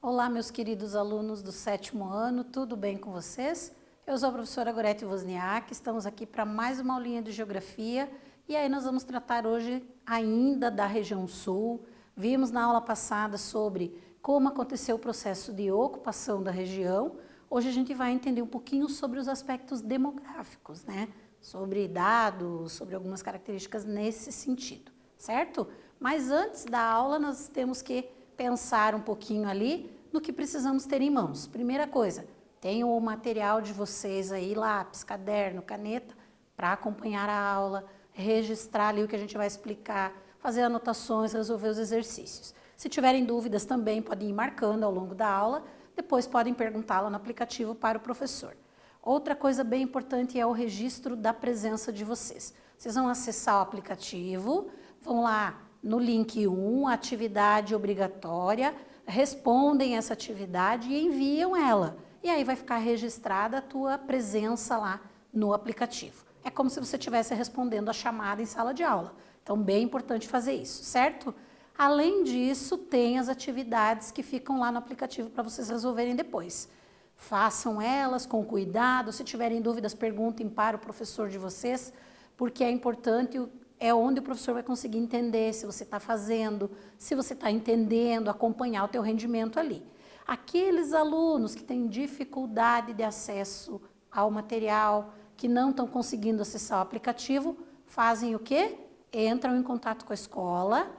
Olá, meus queridos alunos do 7º ano, tudo bem com vocês? Eu sou a professora Gorete Wozniak, estamos aqui para mais uma aulinha de Geografia e aí nós vamos tratar hoje ainda da região sul. Vimos na aula passada sobre como aconteceu o processo de ocupação da região. Hoje a gente vai entender um pouquinho sobre os aspectos demográficos, né? Sobre dados, sobre algumas características nesse sentido, certo? Mas antes da aula nós temos que pensar um pouquinho ali no que precisamos ter em mãos. Primeira coisa, tenham o material de vocês aí, lápis, caderno, caneta, para acompanhar a aula, registrar ali o que a gente vai explicar, fazer anotações, resolver os exercícios. Se tiverem dúvidas também podem ir marcando ao longo da aula, depois podem perguntá-la no aplicativo para o professor. Outra coisa bem importante é o registro da presença de vocês. Vocês vão acessar o aplicativo, vão lá no link 1, atividade obrigatória, respondem essa atividade e enviam ela. E aí vai ficar registrada a tua presença lá no aplicativo. É como se você estivesse respondendo a chamada em sala de aula. Então, bem importante fazer isso, certo? Além disso, tem as atividades que ficam lá no aplicativo para vocês resolverem depois. Façam elas com cuidado, se tiverem dúvidas, perguntem para o professor de vocês, porque é importante, é onde o professor vai conseguir entender se você está fazendo, se você está entendendo, acompanhar o teu rendimento ali. Aqueles alunos que têm dificuldade de acesso ao material, que não estão conseguindo acessar o aplicativo, fazem o quê? Entram em contato com a escola,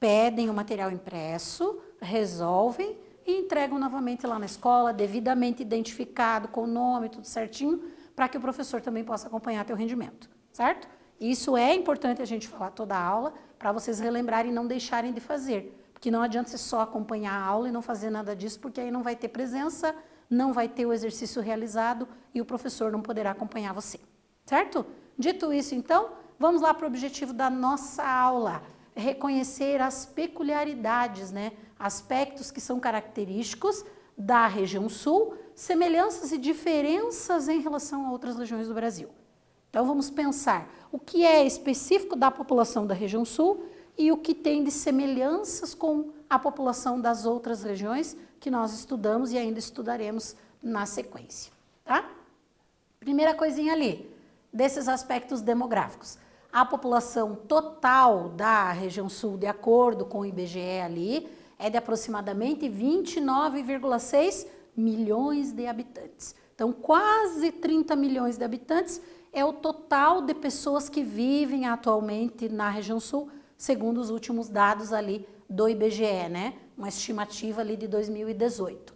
pedem o material impresso, resolvem e entregam novamente lá na escola, devidamente identificado, com o nome, tudo certinho, para que o professor também possa acompanhar teu rendimento, certo? Isso é importante a gente falar toda a aula, para vocês relembrarem e não deixarem de fazer. Porque não adianta você só acompanhar a aula e não fazer nada disso, porque aí não vai ter presença, não vai ter o exercício realizado e o professor não poderá acompanhar você, certo? Dito isso, então, vamos lá para o objetivo da nossa aula. Reconhecer as peculiaridades, né? Aspectos que são característicos da região sul, semelhanças e diferenças em relação a outras regiões do Brasil. Então, vamos pensar o que é específico da população da região sul e o que tem de semelhanças com a população das outras regiões que nós estudamos e ainda estudaremos na sequência, tá? Primeira coisinha ali, desses aspectos demográficos. A população total da região sul, de acordo com o IBGE ali, é de aproximadamente 29,6 milhões de habitantes. Então, quase 30 milhões de habitantes é o total de pessoas que vivem atualmente na região sul, segundo os últimos dados ali do IBGE, né? Uma estimativa ali de 2018.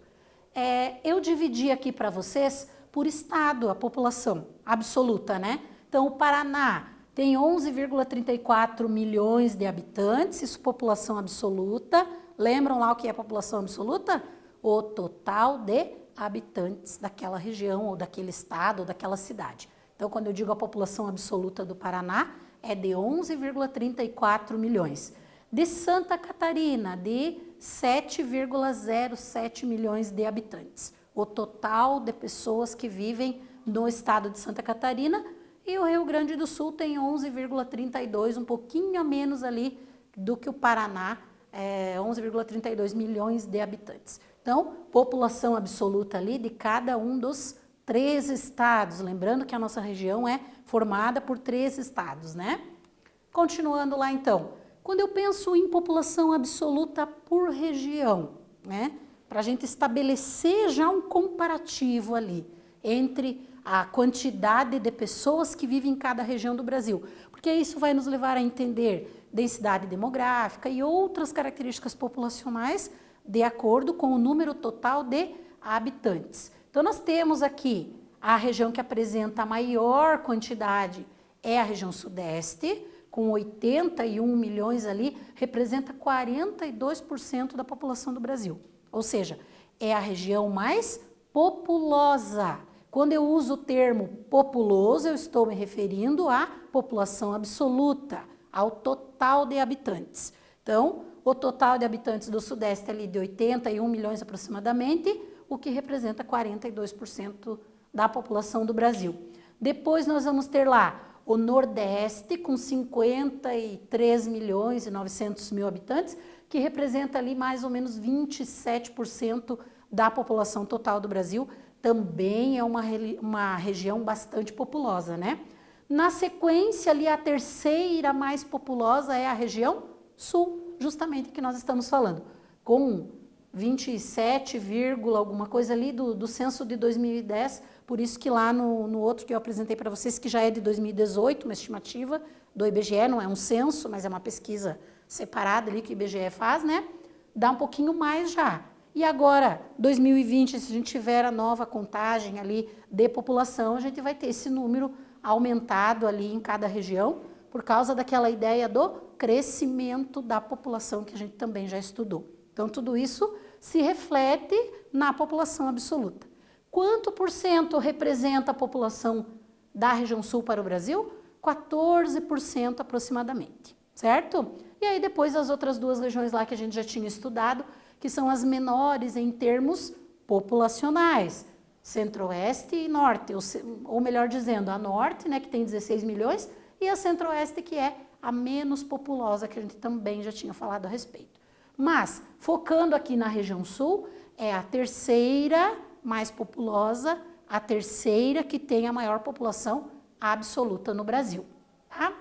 Eu dividi aqui para vocês por estado a população absoluta, né? Então, o Paraná tem 11,34 milhões de habitantes, isso população absoluta. Lembram lá o que é população absoluta? O total de habitantes daquela região, ou daquele estado, ou daquela cidade. Então, quando eu digo a população absoluta do Paraná, é de 11,34 milhões. De Santa Catarina, de 7,07 milhões de habitantes. O total de pessoas que vivem no estado de Santa Catarina. E o Rio Grande do Sul tem 11,32, um pouquinho a menos ali do que o Paraná, 11,32 milhões de habitantes. Então, população absoluta ali de cada um dos 3 estados. Lembrando que a nossa região é formada por 3 estados, né? Continuando lá então. Quando eu penso em população absoluta por região, né? Para a gente estabelecer já um comparativo ali entre a quantidade de pessoas que vivem em cada região do Brasil, porque isso vai nos levar a entender densidade demográfica e outras características populacionais de acordo com o número total de habitantes. Então, nós temos aqui a região que apresenta a maior quantidade é a região sudeste, com 81 milhões ali, representa 42% da população do Brasil. Ou seja, é a região mais populosa. Quando eu uso o termo populoso, eu estou me referindo à população absoluta, ao total de habitantes. Então, o total de habitantes do Sudeste é ali de 81 milhões aproximadamente, o que representa 42% da população do Brasil. Depois nós vamos ter lá o Nordeste, com 53 milhões e 900 mil habitantes, que representa ali mais ou menos 27% da população total do Brasil. Também é uma região bastante populosa, né? Na sequência ali, a terceira mais populosa é a região Sul, justamente que nós estamos falando, com 27, alguma coisa ali do censo de 2010, por isso que lá no outro que eu apresentei para vocês, que já é de 2018, uma estimativa do IBGE, não é um censo, mas é uma pesquisa separada ali que o IBGE faz, né? Dá um pouquinho mais já. E agora, 2020, se a gente tiver a nova contagem ali de população, a gente vai ter esse número aumentado ali em cada região, por causa daquela ideia do crescimento da população que a gente também já estudou. Então, tudo isso se reflete na população absoluta. Quanto por cento representa a população da região sul para o Brasil? 14% aproximadamente, certo? E aí depois as outras duas regiões lá que a gente já tinha estudado, que são as menores em termos populacionais, Centro-Oeste e Norte, ou melhor dizendo, a Norte, né, que tem 16 milhões, e a Centro-Oeste, que é a menos populosa, que a gente também já tinha falado a respeito. Mas, focando aqui na região sul, é a terceira mais populosa, a terceira que tem a maior população absoluta no Brasil. Tá?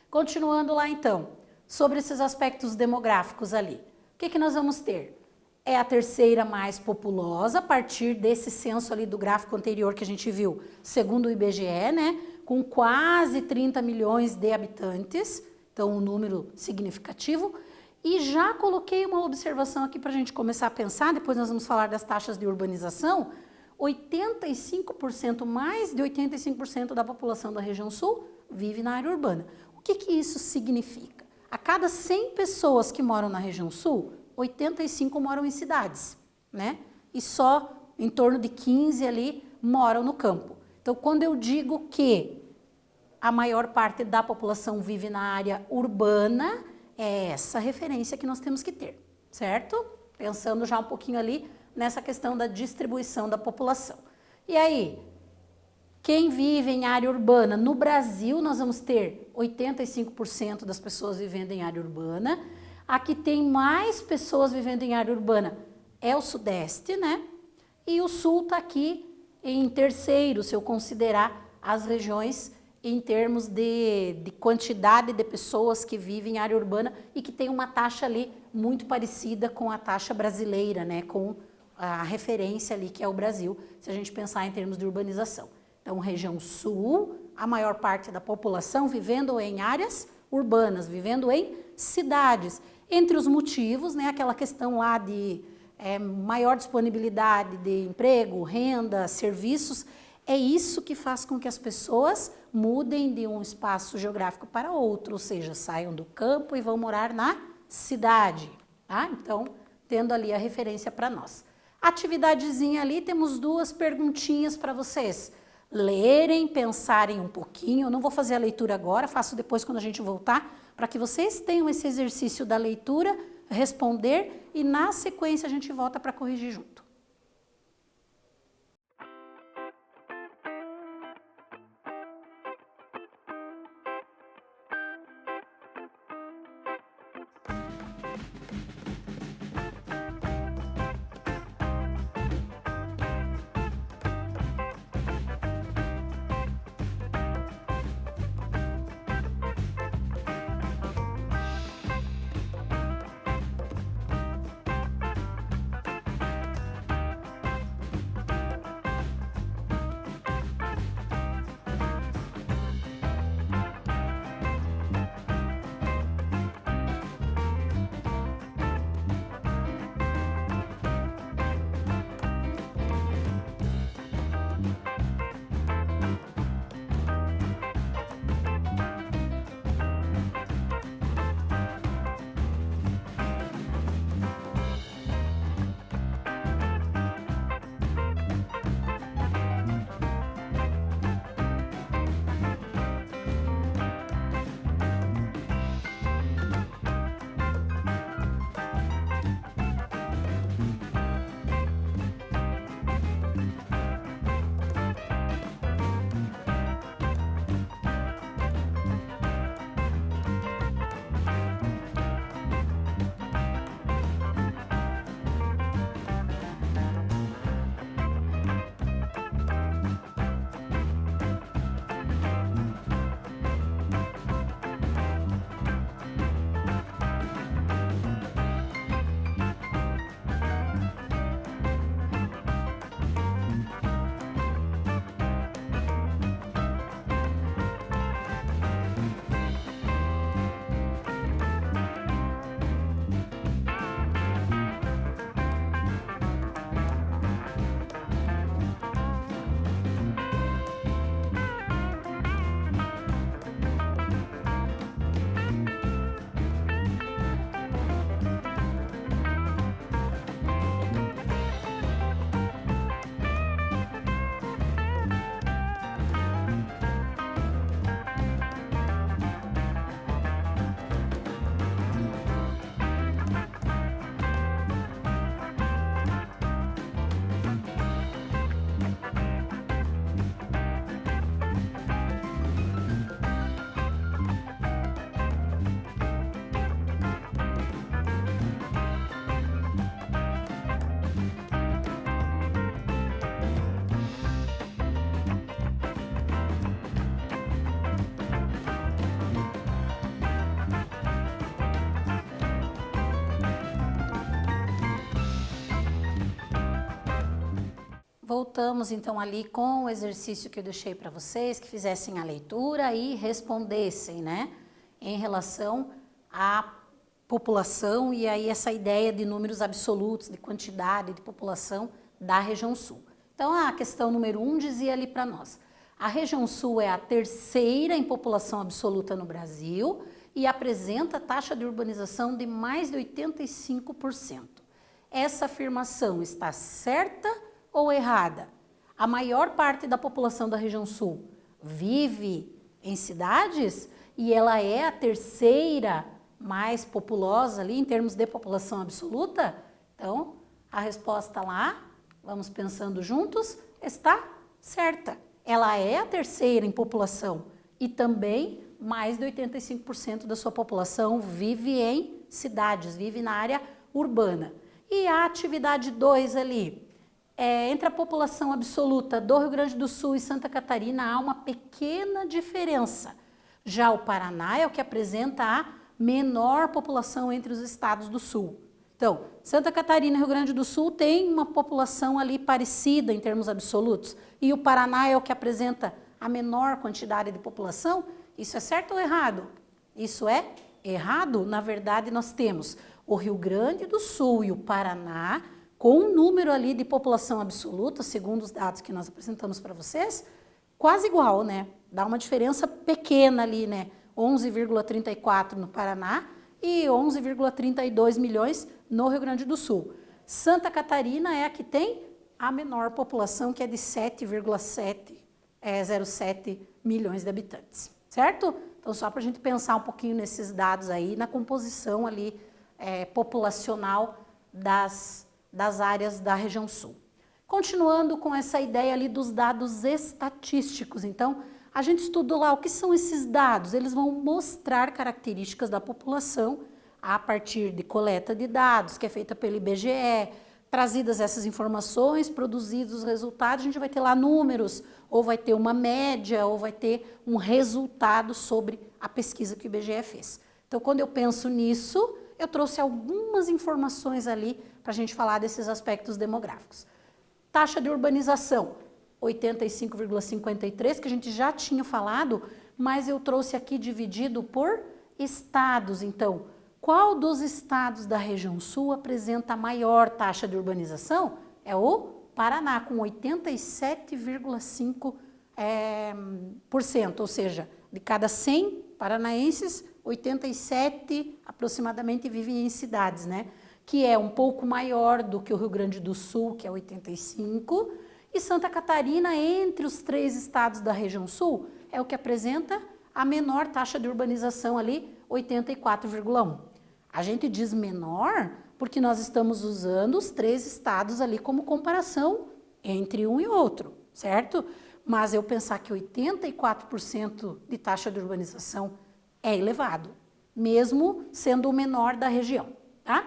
Continuando lá então, sobre esses aspectos demográficos ali. O que nós vamos ter? É a terceira mais populosa, a partir desse censo ali do gráfico anterior que a gente viu, segundo o IBGE, né? Com quase 30 milhões de habitantes, então um número significativo. E já coloquei uma observação aqui para a gente começar a pensar, depois nós vamos falar das taxas de urbanização. 85%, mais de 85% da população da região sul vive na área urbana. O que isso significa? A cada 100 pessoas que moram na região sul, 85 moram em cidades, né? E só em torno de 15 ali moram no campo. Então, quando eu digo que a maior parte da população vive na área urbana, é essa referência que nós temos que ter, certo? Pensando já um pouquinho ali nessa questão da distribuição da população. E aí, quem vive em área urbana? No Brasil, nós vamos ter 85% das pessoas vivendo em área urbana. A que tem mais pessoas vivendo em área urbana é o Sudeste, né? E o Sul está aqui em terceiro, se eu considerar as regiões em termos de quantidade de pessoas que vivem em área urbana e que tem uma taxa ali muito parecida com a taxa brasileira, né? Com a referência ali que é o Brasil, se a gente pensar em termos de urbanização. Então, região Sul, a maior parte da população vivendo em áreas urbanas, vivendo em cidades. Entre os motivos, né, aquela questão lá de maior disponibilidade de emprego, renda, serviços, é isso que faz com que as pessoas mudem de um espaço geográfico para outro, ou seja, saiam do campo e vão morar na cidade. Tá? Então, tendo ali a referência para nós. Atividadezinha ali, temos duas perguntinhas para vocês lerem, pensarem um pouquinho. Eu não vou fazer a leitura agora, faço depois quando a gente voltar, para que vocês tenham esse exercício da leitura, responder e na sequência a gente volta para corrigir junto. Voltamos então ali com o exercício que eu deixei para vocês, que fizessem a leitura e respondessem, né? Em relação à população e aí essa ideia de números absolutos, de quantidade de população da região sul. Então a questão número 1 dizia ali para nós, a região sul é a terceira em população absoluta no Brasil e apresenta taxa de urbanização de mais de 85%. Essa afirmação está certa ou errada? A maior parte da população da região sul vive em cidades e ela é a terceira mais populosa ali em termos de população absoluta? Então, a resposta lá, vamos pensando juntos, está certa. Ela é a terceira em população e também mais de 85% da sua população vive em cidades, vive na área urbana. E a atividade 2 ali, entre a população absoluta do Rio Grande do Sul e Santa Catarina há uma pequena diferença. Já o Paraná é o que apresenta a menor população entre os estados do Sul. Então, Santa Catarina e Rio Grande do Sul tem uma população ali parecida em termos absolutos, e o Paraná é o que apresenta a menor quantidade de população. Isso é certo ou errado? Isso é errado. Na verdade, nós temos o Rio Grande do Sul e o Paraná com um número ali de população absoluta, segundo os dados que nós apresentamos para vocês, quase igual, né? Dá uma diferença pequena ali, né? 11,34 no Paraná e 11,32 milhões no Rio Grande do Sul. Santa Catarina é a que tem a menor população, que é de 7,07 milhões de habitantes, certo? Então, só para a gente pensar um pouquinho nesses dados aí, na composição ali populacional das áreas da região sul. Continuando com essa ideia ali dos dados estatísticos, então, a gente estudou lá o que são esses dados. Eles vão mostrar características da população a partir de coleta de dados, que é feita pelo IBGE, trazidas essas informações, produzidos os resultados, a gente vai ter lá números, ou vai ter uma média, ou vai ter um resultado sobre a pesquisa que o IBGE fez. Então, quando eu penso nisso, eu trouxe algumas informações ali para a gente falar desses aspectos demográficos. Taxa de urbanização, 85,53, que a gente já tinha falado, mas eu trouxe aqui dividido por estados. Então, qual dos estados da região sul apresenta a maior taxa de urbanização? É o Paraná, com 87,5%, ou seja, de cada 100 paranaenses, 87 aproximadamente vivem em cidades, né? Que é um pouco maior do que o Rio Grande do Sul, que é 85%, e Santa Catarina, entre os 3 estados da região sul, é o que apresenta a menor taxa de urbanização ali, 84,1%. A gente diz menor porque nós estamos usando os 3 estados ali como comparação entre um e outro, certo? Mas eu pensar que 84% de taxa de urbanização é elevado, mesmo sendo o menor da região, tá?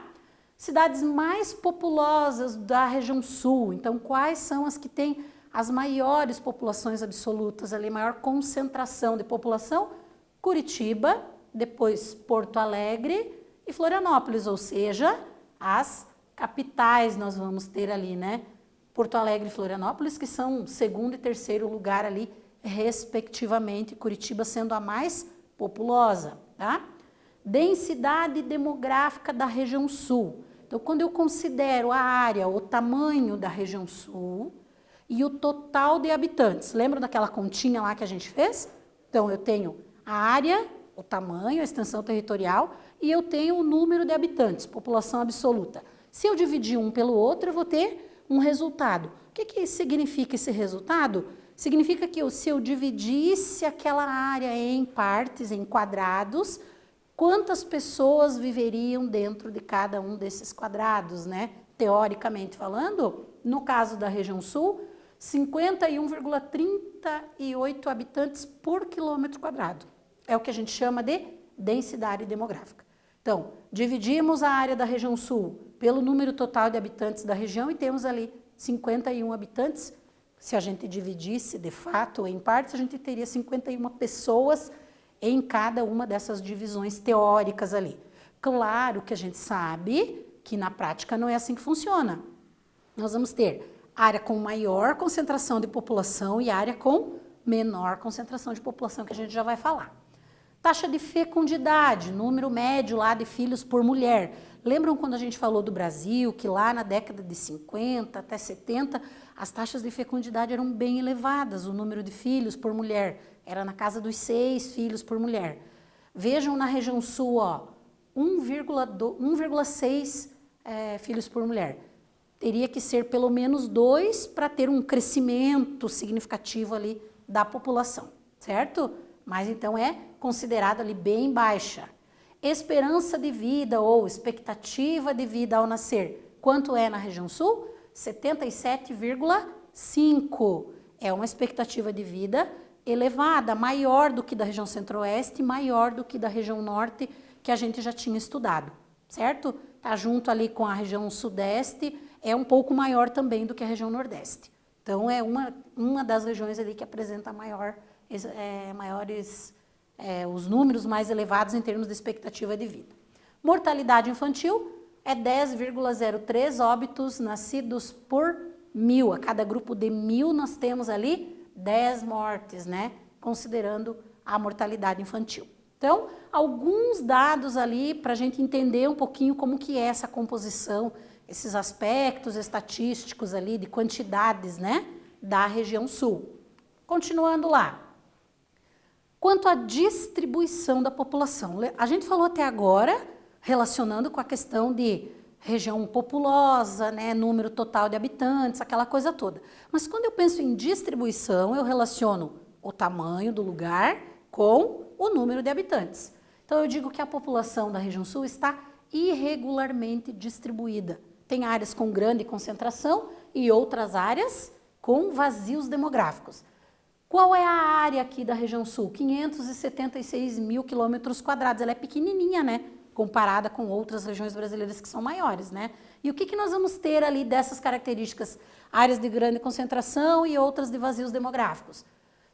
Cidades mais populosas da região sul, então quais são as que têm as maiores populações absolutas, ali, maior concentração de população? Curitiba, depois Porto Alegre e Florianópolis, ou seja, as capitais nós vamos ter ali, né? Porto Alegre e Florianópolis, que são segundo e terceiro lugar ali, respectivamente, Curitiba sendo a mais populosa, tá? Densidade demográfica da região sul. Então, quando eu considero a área, o tamanho da região sul e o total de habitantes, lembra daquela continha lá que a gente fez? Então, eu tenho a área, o tamanho, a extensão territorial e eu tenho o número de habitantes, população absoluta. Se eu dividir um pelo outro, eu vou ter um resultado. O que significa esse resultado? Significa que se eu dividisse aquela área em partes, em quadrados, quantas pessoas viveriam dentro de cada um desses quadrados, né? Teoricamente falando, no caso da região sul, 51,38 habitantes por quilômetro quadrado. É o que a gente chama de densidade demográfica. Então, dividimos a área da região sul pelo número total de habitantes da região e temos ali 51 habitantes. Se a gente dividisse de fato em partes, a gente teria 51 pessoas em cada uma dessas divisões teóricas ali. Claro que a gente sabe que na prática não é assim que funciona. Nós vamos ter área com maior concentração de população e área com menor concentração de população, que a gente já vai falar. Taxa de fecundidade, número médio lá de filhos por mulher. Lembram quando a gente falou do Brasil, que lá na década de 50 até 70, as taxas de fecundidade eram bem elevadas, o número de filhos por mulher era na casa dos 6 filhos por mulher. Vejam na região sul, 1,6 filhos por mulher. Teria que ser pelo menos 2 para ter um crescimento significativo ali da população, certo? Mas então é considerado ali bem baixa. Esperança de vida ou expectativa de vida ao nascer, quanto é na região sul? 77,5. É uma expectativa de vida elevada, maior do que da região centro-oeste, maior do que da região norte, que a gente já tinha estudado, certo? Tá junto ali com a região sudeste, é um pouco maior também do que a região nordeste. Então, é uma das regiões ali que apresenta os números mais elevados em termos de expectativa de vida. Mortalidade infantil é 10,03 óbitos nascidos por 1.000. A cada grupo de 1.000 nós temos ali 10 mortes, né? Considerando a mortalidade infantil. Então, alguns dados ali para a gente entender um pouquinho como que é essa composição, esses aspectos estatísticos ali de quantidades, né, da região sul. Continuando lá. Quanto à distribuição da população, a gente falou até agora, relacionando com a questão de região populosa, né, número total de habitantes, aquela coisa toda. Mas quando eu penso em distribuição, eu relaciono o tamanho do lugar com o número de habitantes. Então, eu digo que a população da região sul está irregularmente distribuída. Tem áreas com grande concentração e outras áreas com vazios demográficos. Qual é a área aqui da região sul? 576 mil quilômetros quadrados. Ela é pequenininha, né? Comparada com outras regiões brasileiras que são maiores, né? E o que nós vamos ter ali dessas características? Áreas de grande concentração e outras de vazios demográficos.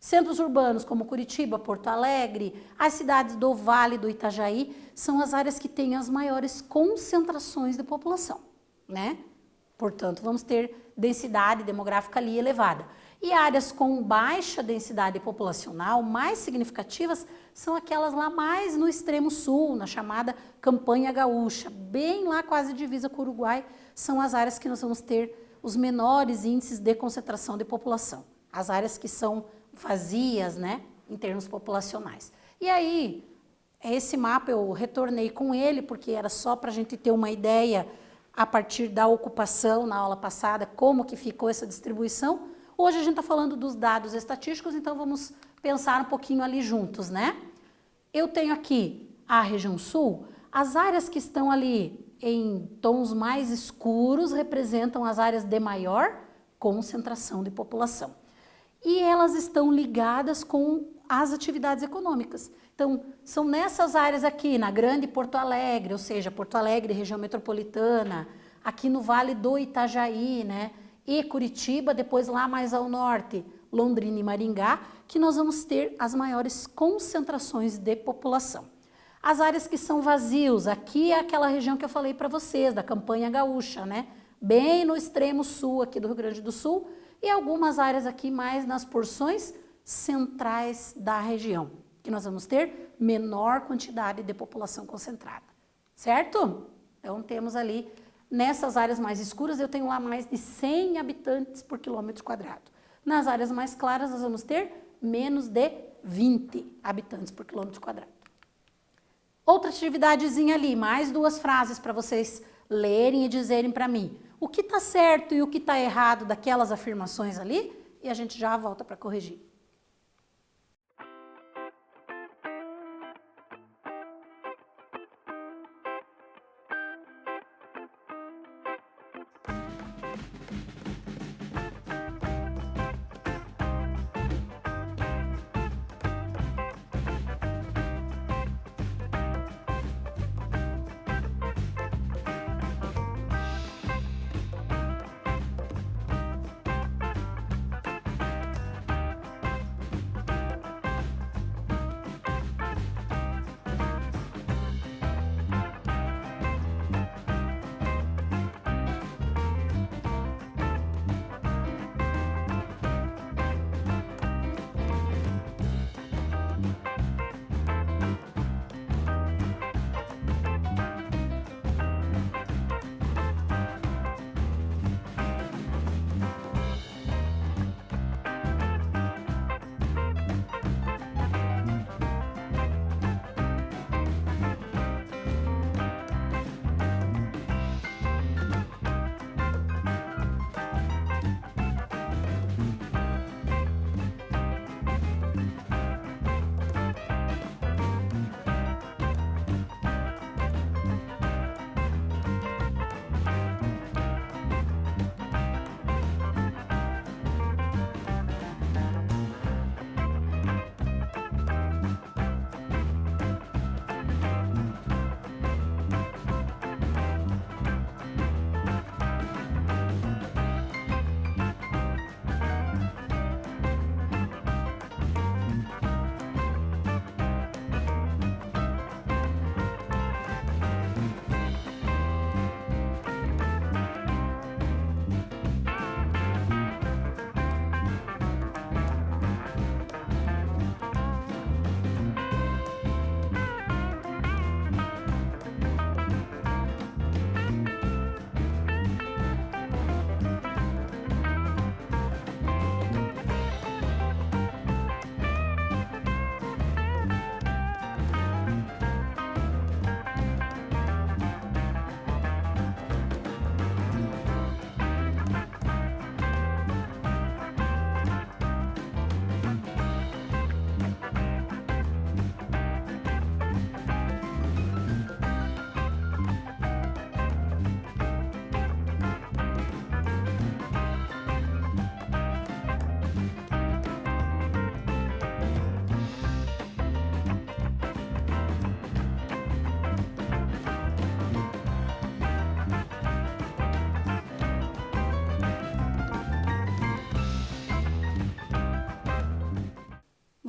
Centros urbanos como Curitiba, Porto Alegre, as cidades do Vale do Itajaí, são as áreas que têm as maiores concentrações de população, né? Portanto, vamos ter densidade demográfica ali elevada. E áreas com baixa densidade populacional, mais significativas, são aquelas lá mais no extremo sul, na chamada Campanha Gaúcha, bem lá quase divisa com o Uruguai, são as áreas que nós vamos ter os menores índices de concentração de população. As áreas que são vazias, né, em termos populacionais. E aí, esse mapa eu retornei com ele, porque era só para a gente ter uma ideia, a partir da ocupação na aula passada, como que ficou essa distribuição. Hoje a gente está falando dos dados estatísticos, então vamos pensar um pouquinho ali juntos, né? Eu tenho aqui a região sul, as áreas que estão ali em tons mais escuros representam as áreas de maior concentração de população. E elas estão ligadas com as atividades econômicas. Então, são nessas áreas aqui, na Grande Porto Alegre, ou seja, Porto Alegre, região metropolitana, aqui no Vale do Itajaí, né? E Curitiba, depois lá mais ao norte, Londrina e Maringá, que nós vamos ter as maiores concentrações de população. As áreas que são vazios, aqui é aquela região que eu falei para vocês, da Campanha Gaúcha, né? Bem no extremo sul aqui do Rio Grande do Sul, e algumas áreas aqui mais nas porções centrais da região, que nós vamos ter menor quantidade de população concentrada, certo? Então, temos ali, nessas áreas mais escuras, eu tenho lá mais de 100 habitantes por quilômetro quadrado. Nas áreas mais claras, nós vamos ter menos de 20 habitantes por quilômetro quadrado. Outra atividadezinha ali, mais 2 frases para vocês lerem e dizerem para mim o que está certo e o que está errado daquelas afirmações ali, e a gente já volta para corrigir.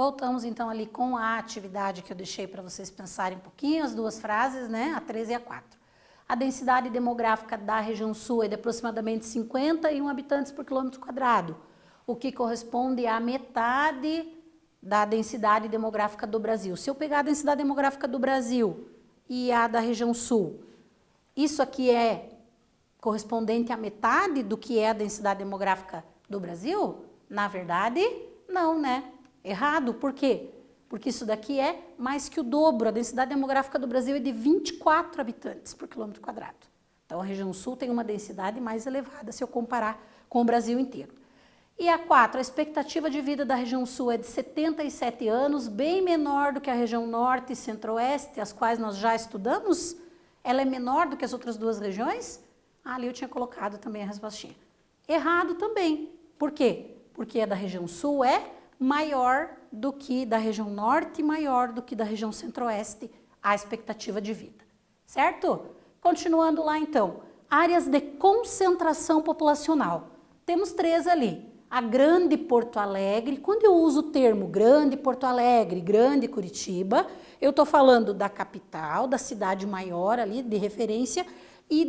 Voltamos então ali com a atividade que eu deixei para vocês pensarem um pouquinho, as duas frases, né? A 3 e a 4. A densidade demográfica da região sul é de aproximadamente 51 habitantes por quilômetro quadrado, o que corresponde à metade da densidade demográfica do Brasil. Se eu pegar a densidade demográfica do Brasil e a da região sul, isso aqui é correspondente à metade do que é a densidade demográfica do Brasil? Na verdade, não, né? Errado. Por quê? Porque isso daqui é mais que o dobro. A densidade demográfica do Brasil é de 24 habitantes por quilômetro quadrado. Então, a região sul tem uma densidade mais elevada se eu comparar com o Brasil inteiro. E a 4, a expectativa de vida da região sul é de 77 anos, bem menor do que a região norte e centro-oeste, as quais nós já estudamos. Ela é menor do que as outras duas regiões? Ali eu tinha colocado também a respostinha. Errado também. Por quê? Porque a da região sul é maior do que da região norte, maior do que da região centro-oeste, a expectativa de vida. Certo? Continuando lá então. Áreas de concentração populacional. Temos 3 ali. A Grande Porto Alegre. Quando eu uso o termo Grande Porto Alegre, Grande Curitiba, eu estou falando da capital, da cidade maior ali de referência e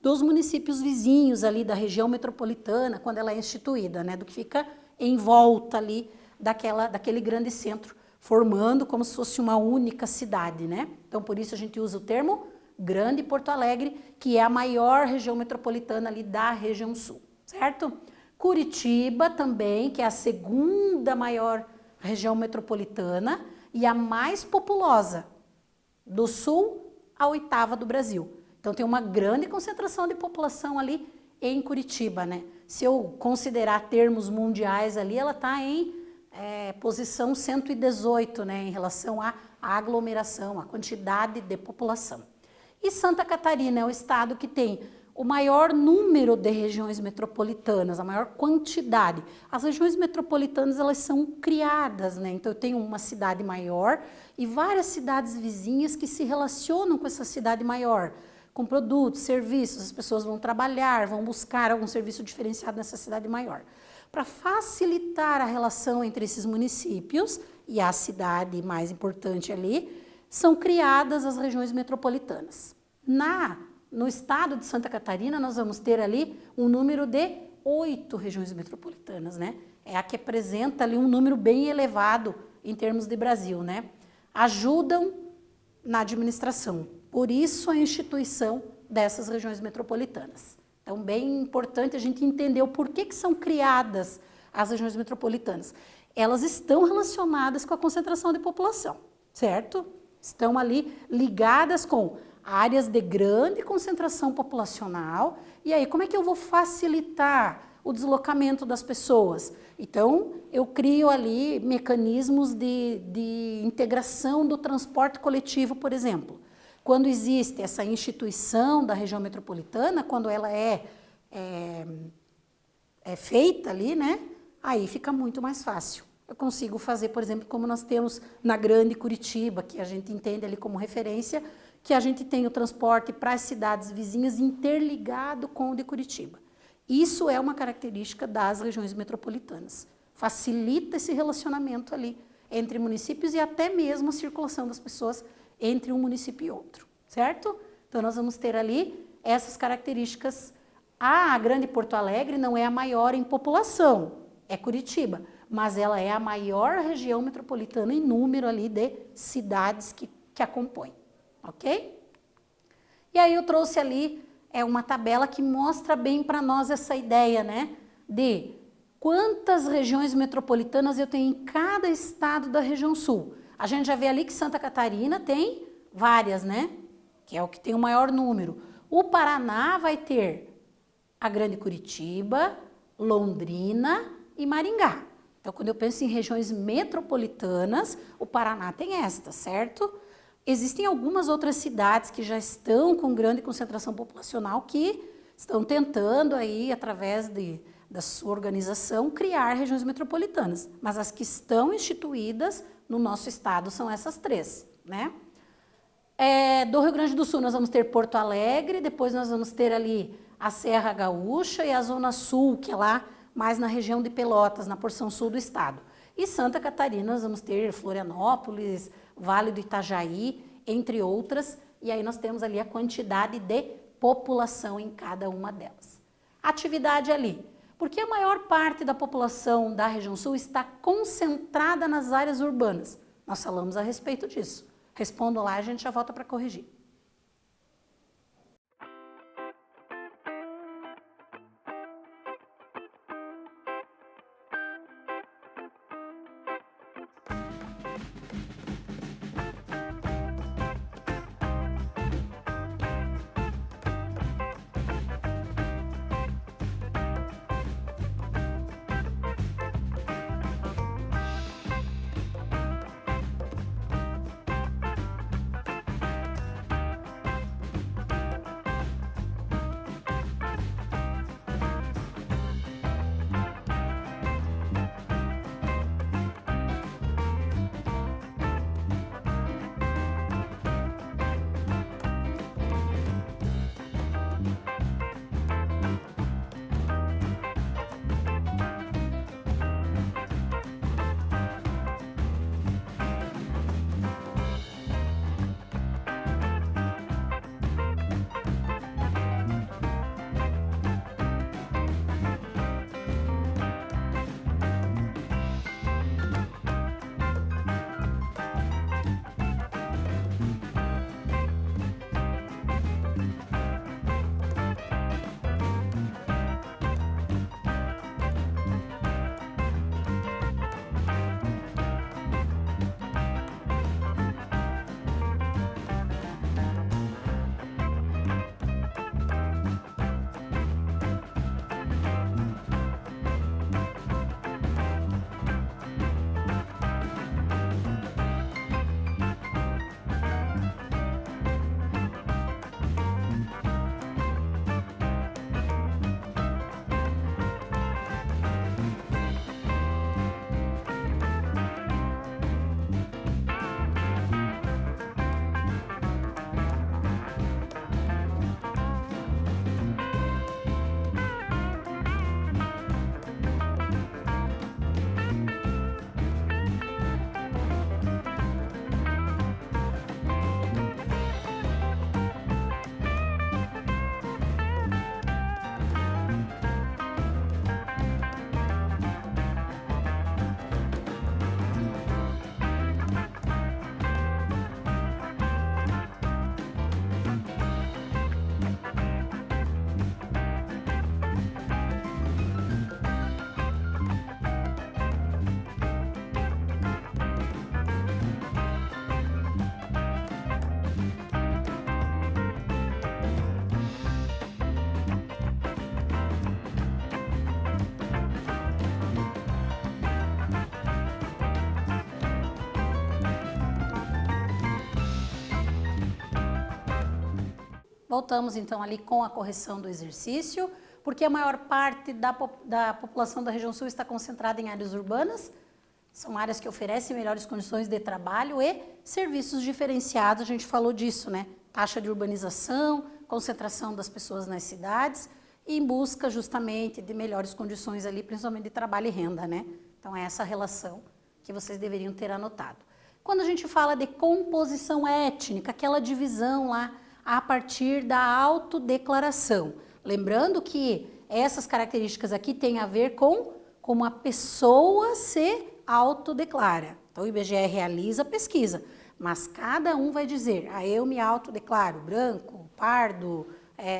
dos municípios vizinhos ali da região metropolitana, quando ela é instituída, né, do que fica em volta ali daquele grande centro, formando como se fosse uma única cidade, né? Então, por isso a gente usa o termo Grande Porto Alegre, que é a maior região metropolitana ali da região sul, certo? Curitiba também, que é a segunda maior região metropolitana e a mais populosa, do sul à 8ª do Brasil. Então, tem uma grande concentração de população ali em Curitiba, né? Se eu considerar termos mundiais ali, ela está em posição 118, né? Em relação à aglomeração, à quantidade de população. E Santa Catarina é o estado que tem o maior número de regiões metropolitanas, a maior quantidade. As regiões metropolitanas, elas são criadas, né? Então, eu tenho uma cidade maior e várias cidades vizinhas que se relacionam com essa cidade maior, com produtos, serviços, as pessoas vão trabalhar, vão buscar algum serviço diferenciado nessa cidade maior. Para facilitar a relação entre esses municípios e a cidade mais importante ali, são criadas as regiões metropolitanas. No estado de Santa Catarina, nós vamos ter ali um número de 8 regiões metropolitanas, né? É a que apresenta ali um número bem elevado em termos de Brasil, né? Ajudam na administração. Por isso, a instituição dessas regiões metropolitanas. Então, bem importante a gente entender o porquê que são criadas as regiões metropolitanas. Elas estão relacionadas com a concentração de população, certo? Estão ali ligadas com áreas de grande concentração populacional. E aí, como é que eu vou facilitar o deslocamento das pessoas? Então, eu crio ali mecanismos de integração do transporte coletivo, por exemplo. Quando existe essa instituição da região metropolitana, quando ela é feita ali, né? Aí fica muito mais fácil. Eu consigo fazer, por exemplo, como nós temos na Grande Curitiba, que a gente entende ali como referência, que a gente tem o transporte para as cidades vizinhas interligado com o de Curitiba. Isso é uma característica das regiões metropolitanas. Facilita esse relacionamento ali entre municípios e até mesmo a circulação das pessoas entre um município e outro, certo? Então, nós vamos ter ali essas características. A Grande Porto Alegre não é a maior em população, é Curitiba, mas ela é a maior região metropolitana em número ali de cidades que a compõem, ok? E aí eu trouxe ali uma tabela que mostra bem para nós essa ideia, né, de quantas regiões metropolitanas eu tenho em cada estado da região sul. A gente já vê ali que Santa Catarina tem várias, né? Que é o que tem o maior número. O Paraná vai ter a Grande Curitiba, Londrina e Maringá. Então, quando eu penso em regiões metropolitanas, o Paraná tem esta, certo? Existem algumas outras cidades que já estão com grande concentração populacional que estão tentando aí, através da sua organização, criar regiões metropolitanas. Mas as que estão instituídas no nosso estado são essas 3, né? Do Rio Grande do Sul nós vamos ter Porto Alegre, depois nós vamos ter ali a Serra Gaúcha e a Zona Sul, que é lá mais na região de Pelotas, na porção sul do estado. E Santa Catarina nós vamos ter Florianópolis, Vale do Itajaí, entre outras, e aí nós temos ali a quantidade de população em cada uma delas. Atividade ali, porque a maior parte da população da região sul está concentrada nas áreas urbanas. Nós falamos a respeito disso. Respondo lá, a gente já volta para corrigir. Voltamos então ali com a correção do exercício, porque a maior parte da população da região sul está concentrada em áreas urbanas, são áreas que oferecem melhores condições de trabalho e serviços diferenciados, a gente falou disso, né? Taxa de urbanização, concentração das pessoas nas cidades e em busca justamente de melhores condições ali, principalmente de trabalho e renda, né? Então é essa relação que vocês deveriam ter anotado. Quando a gente fala de composição étnica, aquela divisão lá a partir da autodeclaração, lembrando que essas características aqui têm a ver com como a pessoa se autodeclara. Então o IBGE realiza a pesquisa, mas cada um vai dizer, eu me autodeclaro branco, pardo,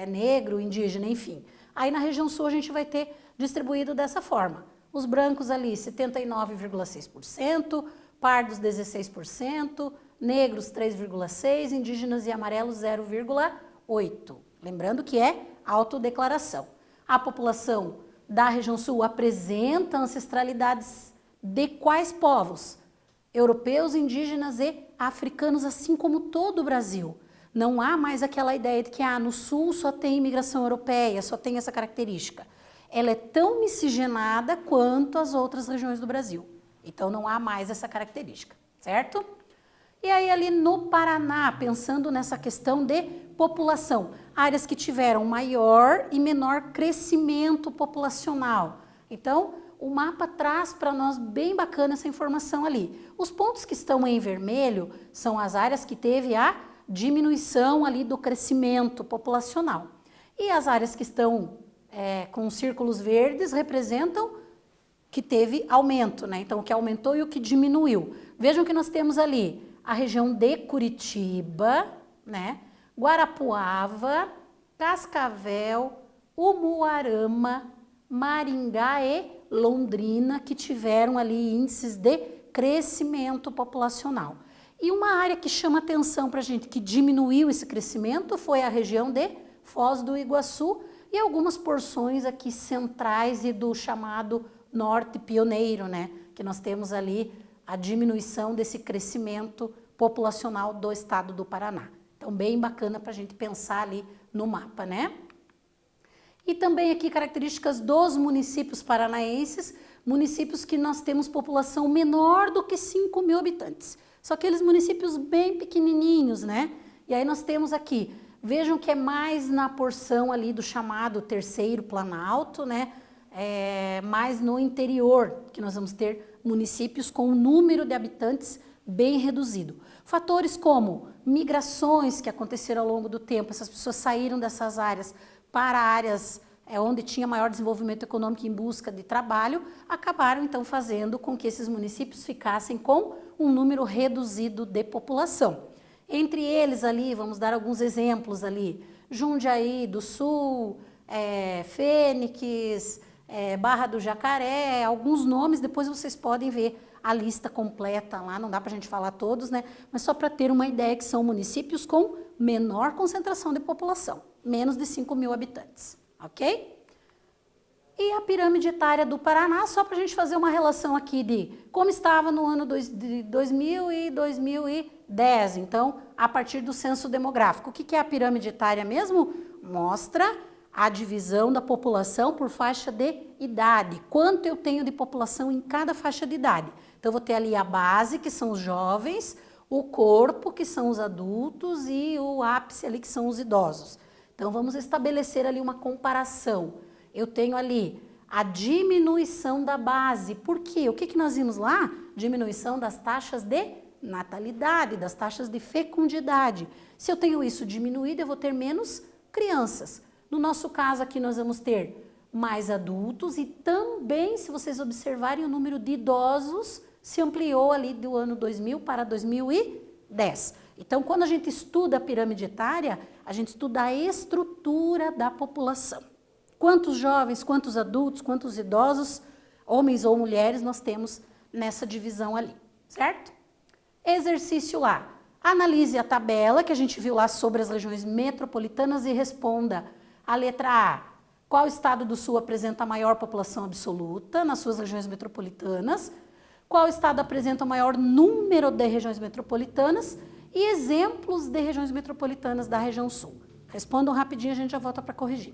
negro, indígena, enfim. Aí na região sul a gente vai ter distribuído dessa forma. Os brancos ali 79,6%, pardos 16%, negros 3,6%, indígenas e amarelos 0,8%. Lembrando que é autodeclaração. A população da região sul apresenta ancestralidades de quais povos? Europeus, indígenas e africanos, assim como todo o Brasil. Não há mais aquela ideia de que no sul só tem imigração europeia, só tem essa característica. Ela é tão miscigenada quanto as outras regiões do Brasil. Então não há mais essa característica, certo? E aí ali no Paraná, pensando nessa questão de população, áreas que tiveram maior e menor crescimento populacional. Então, o mapa traz para nós bem bacana essa informação ali. Os pontos que estão em vermelho são as áreas que teve a diminuição ali do crescimento populacional. E as áreas que estão com círculos verdes representam que teve aumento, né? Então, o que aumentou e o que diminuiu. Vejam que nós temos ali a região de Curitiba, né? Guarapuava, Cascavel, Umuarama, Maringá e Londrina, que tiveram ali índices de crescimento populacional. E uma área que chama atenção para a gente, que diminuiu esse crescimento, foi a região de Foz do Iguaçu e algumas porções aqui centrais e do chamado Norte Pioneiro, né? Que nós temos ali a diminuição desse crescimento populacional do estado do Paraná. Então, bem bacana para a gente pensar ali no mapa, né? E também aqui características dos municípios paranaenses, municípios que nós temos população menor do que 5 mil habitantes. São aqueles municípios bem pequenininhos, né? E aí nós temos aqui, vejam que é mais na porção ali do chamado Terceiro Planalto, né? Mais no interior, que nós vamos ter municípios com um número de habitantes bem reduzido. Fatores como migrações que aconteceram ao longo do tempo, essas pessoas saíram dessas áreas para áreas onde tinha maior desenvolvimento econômico em busca de trabalho, acabaram então fazendo com que esses municípios ficassem com um número reduzido de população. Entre eles ali, vamos dar alguns exemplos ali, Jundiaí do Sul, Fênix, Barra do Jacaré, alguns nomes, depois vocês podem ver a lista completa lá, não dá para a gente falar todos, né? Mas só para ter uma ideia que são municípios com menor concentração de população, menos de 5 mil habitantes, ok? E a pirâmide etária do Paraná, só para a gente fazer uma relação aqui de como estava no ano de 2000 e 2010, então, a partir do censo demográfico. O que é a pirâmide etária mesmo? Mostra a divisão da população por faixa de idade, quanto eu tenho de população em cada faixa de idade. Então, eu vou ter ali a base, que são os jovens, o corpo, que são os adultos, e o ápice ali, que são os idosos. Então, vamos estabelecer ali uma comparação. Eu tenho ali a diminuição da base. Por quê? O que nós vimos lá? Diminuição das taxas de natalidade, das taxas de fecundidade. Se eu tenho isso diminuído, eu vou ter menos crianças. No nosso caso aqui, nós vamos ter mais adultos e também, se vocês observarem, o número de idosos se ampliou ali do ano 2000 para 2010. Então, quando a gente estuda a pirâmide etária, a gente estuda a estrutura da população. Quantos jovens, quantos adultos, quantos idosos, homens ou mulheres, nós temos nessa divisão ali, certo? Exercício lá. Analise a tabela que a gente viu lá sobre as regiões metropolitanas e responda a letra A. Qual estado do Sul apresenta a maior população absoluta nas suas regiões metropolitanas? Qual estado apresenta o maior número de regiões metropolitanas? E exemplos de regiões metropolitanas da região Sul. Respondam rapidinho, a gente já volta para corrigir.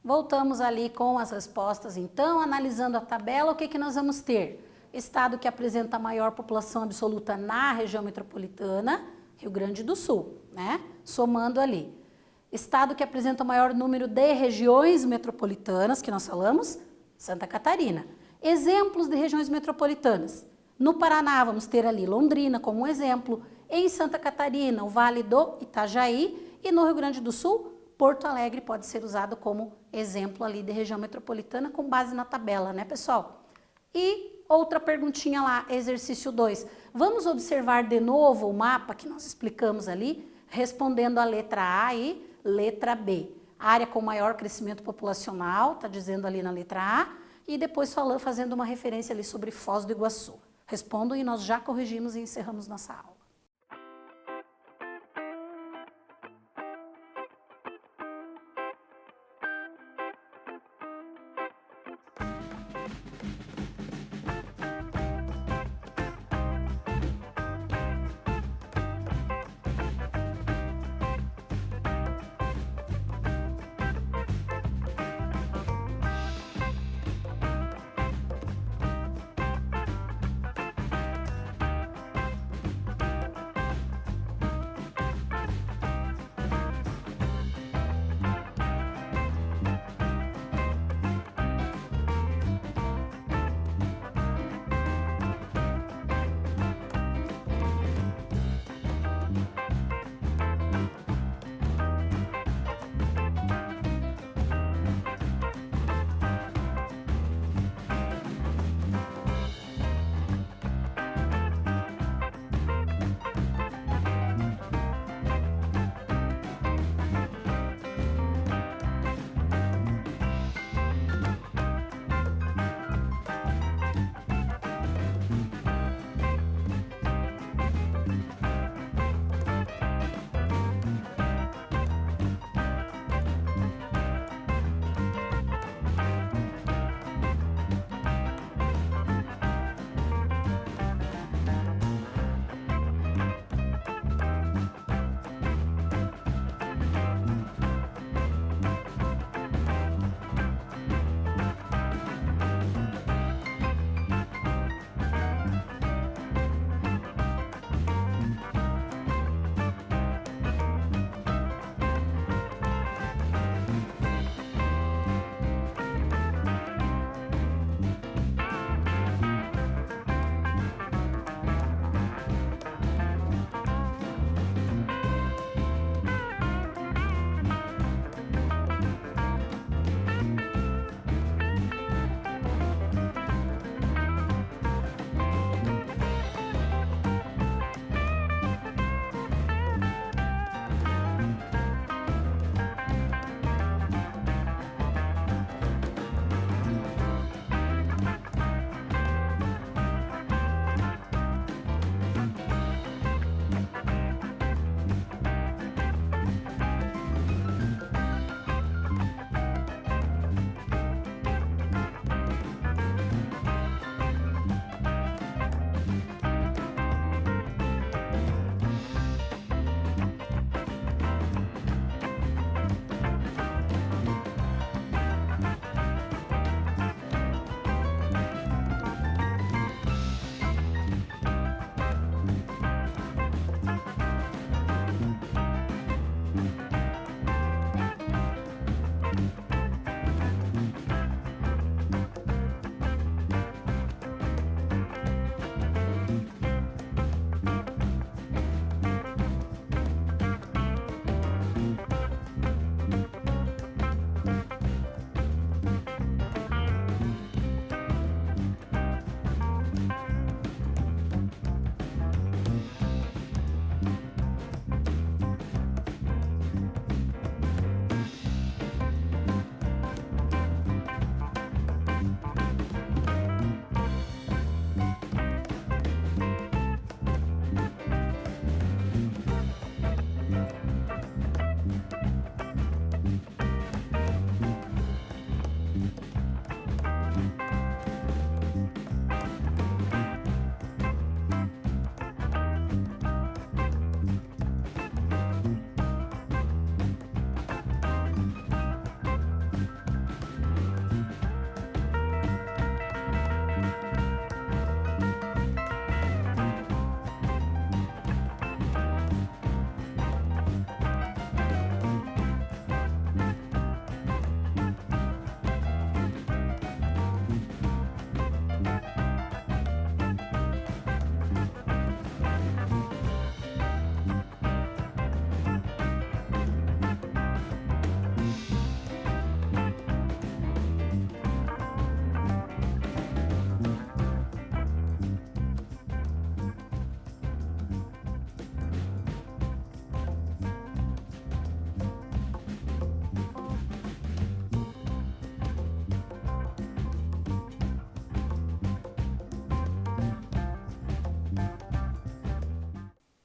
Voltamos ali com as respostas, então, analisando a tabela, o que nós vamos ter? Estado que apresenta a maior população absoluta na região metropolitana, Rio Grande do Sul, né? Somando ali. Estado que apresenta o maior número de regiões metropolitanas, que nós falamos, Santa Catarina. Exemplos de regiões metropolitanas. No Paraná, vamos ter ali Londrina como um exemplo. Em Santa Catarina, o Vale do Itajaí. E no Rio Grande do Sul, Porto Alegre pode ser usado como exemplo ali de região metropolitana com base na tabela, né, pessoal? E outra perguntinha lá, exercício 2. Vamos observar de novo o mapa que nós explicamos ali, respondendo a letra A e letra B. Área com maior crescimento populacional, está dizendo ali na letra A, e depois fazendo uma referência ali sobre Foz do Iguaçu. Respondam e nós já corrigimos e encerramos nossa aula.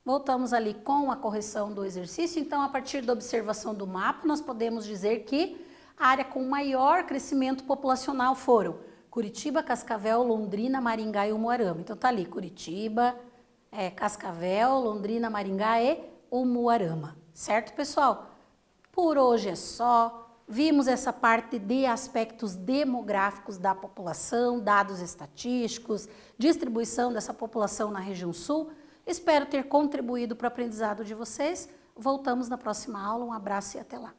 Voltamos ali com a correção do exercício. Então, a partir da observação do mapa, nós podemos dizer que a área com maior crescimento populacional foram Curitiba, Cascavel, Londrina, Maringá e Umuarama. Então, tá ali Curitiba, Cascavel, Londrina, Maringá e Umuarama. Certo, pessoal? Por hoje é só. Vimos essa parte de aspectos demográficos da população, dados estatísticos, distribuição dessa população na região sul. Espero ter contribuído para o aprendizado de vocês. Voltamos na próxima aula. Um abraço e até lá.